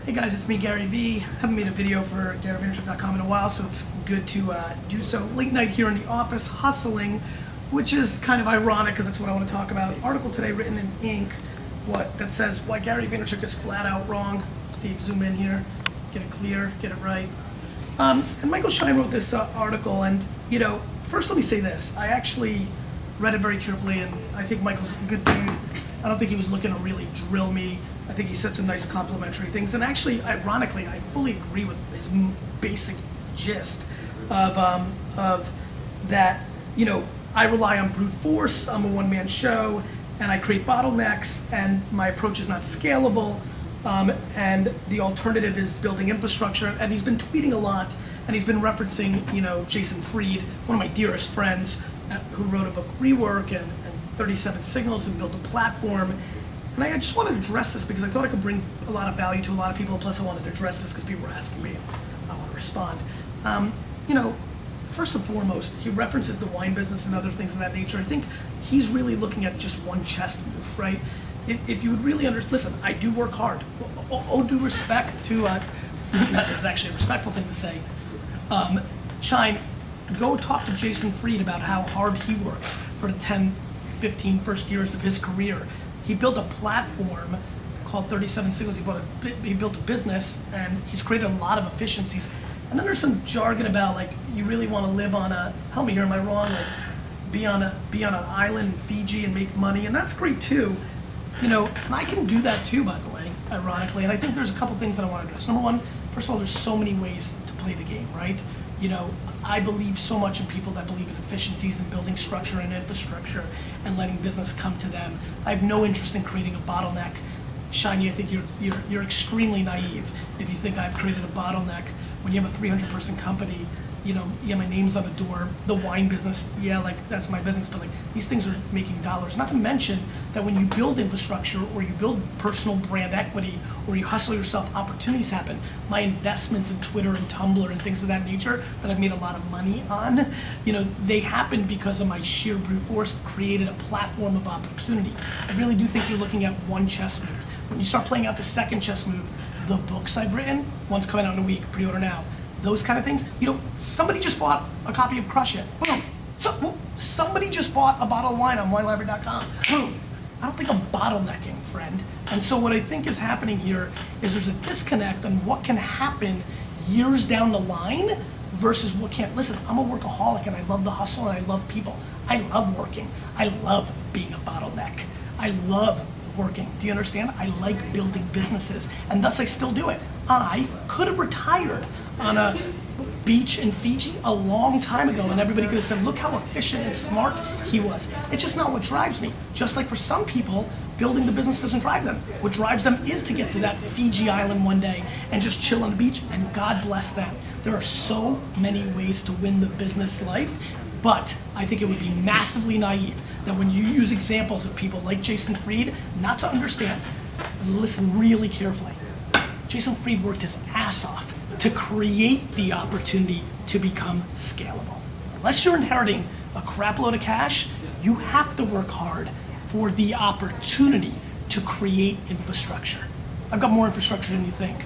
Hey guys, it's me, Gary V. Haven't made a video for GaryVaynerchuk.com in a while, so it's good to do so. Late night here in the office, hustling, which is kind of ironic because that's what I want to talk about. Article today written in ink, that says why Gary Vaynerchuk is flat out wrong. Steve, zoom in here, get it clear, get it right. And Michael Schein wrote this article, and first let me say this. I actually read it very carefully, and I think Michael's a good dude. I don't think he was looking to really drill me. I think he said some nice complimentary things, and actually, ironically, I fully agree with his basic gist of that. I rely on brute force. I'm a one-man show, and I create bottlenecks, and my approach is not scalable. And the alternative is building infrastructure. And he's been tweeting a lot, and he's been referencing, Jason Fried, one of my dearest friends, who wrote a book, Rework, and 37 Signals, and built a platform. And I just wanted to address this because I thought I could bring a lot of value to a lot of people. Plus, I wanted to address this because people were asking me, and I want to respond. First and foremost, he references the wine business and other things of that nature. I think he's really looking at just one chess move, right? If you would really understand, listen, I do work hard. All due respect to, this is actually a respectful thing to say. Schein, go talk to Jason Fried about how hard he worked for the 10, 15 first years of his career. He built a platform called 37 Signals. He built a business, and he's created a lot of efficiencies. And then there's some jargon about, like, you really want to live on a, help me here, am I wrong? Like, be on an island in Fiji and make money, and that's great too. And I can do that too, by the way, ironically. And I think there's a couple things that I want to address. Number one, first of all, there's so many ways to play the game, right? I believe so much in people that believe in efficiencies and building structure and infrastructure and letting business come to them. I have no interest in creating a bottleneck. Shiny, I think you're extremely naive if you think I've created a bottleneck. When you have a 300-person company, my name's on the door. The wine business, that's my business, but these things are making dollars. Not to mention that when you build infrastructure or you build personal brand equity or you hustle yourself, opportunities happen. My investments in Twitter and Tumblr and things of that nature that I've made a lot of money on, they happened because of my sheer brute force created a platform of opportunity. I really do think you're looking at one chess move. When you start playing out the second chess move, the books I've written, one's coming out in a week, pre-order now, those kind of things. Somebody just bought a copy of Crush It. Boom. Somebody just bought a bottle of wine on WineLibrary.com. Boom. I don't think I'm bottlenecking, friend. And so what I think is happening here is there's a disconnect on what can happen years down the line versus what can't. Listen, I'm a workaholic and I love the hustle and I love people. I love working. I love being a bottleneck. I love working. Do you understand? I like building businesses, and thus I still do it. I could have retired on a beach in Fiji a long time ago, and everybody could have said, look how efficient and smart he was. It's just not what drives me. Just like for some people, building the business doesn't drive them. What drives them is to get to that Fiji island one day and just chill on the beach, and God bless them. There are so many ways to win the business life, but I think it would be massively naive that when you use examples of people like Jason Fried, not to understand, listen really carefully. Jason Fried worked his ass off to create the opportunity to become scalable. Unless you're inheriting a crap load of cash, you have to work hard for the opportunity to create infrastructure. I've got more infrastructure than you think.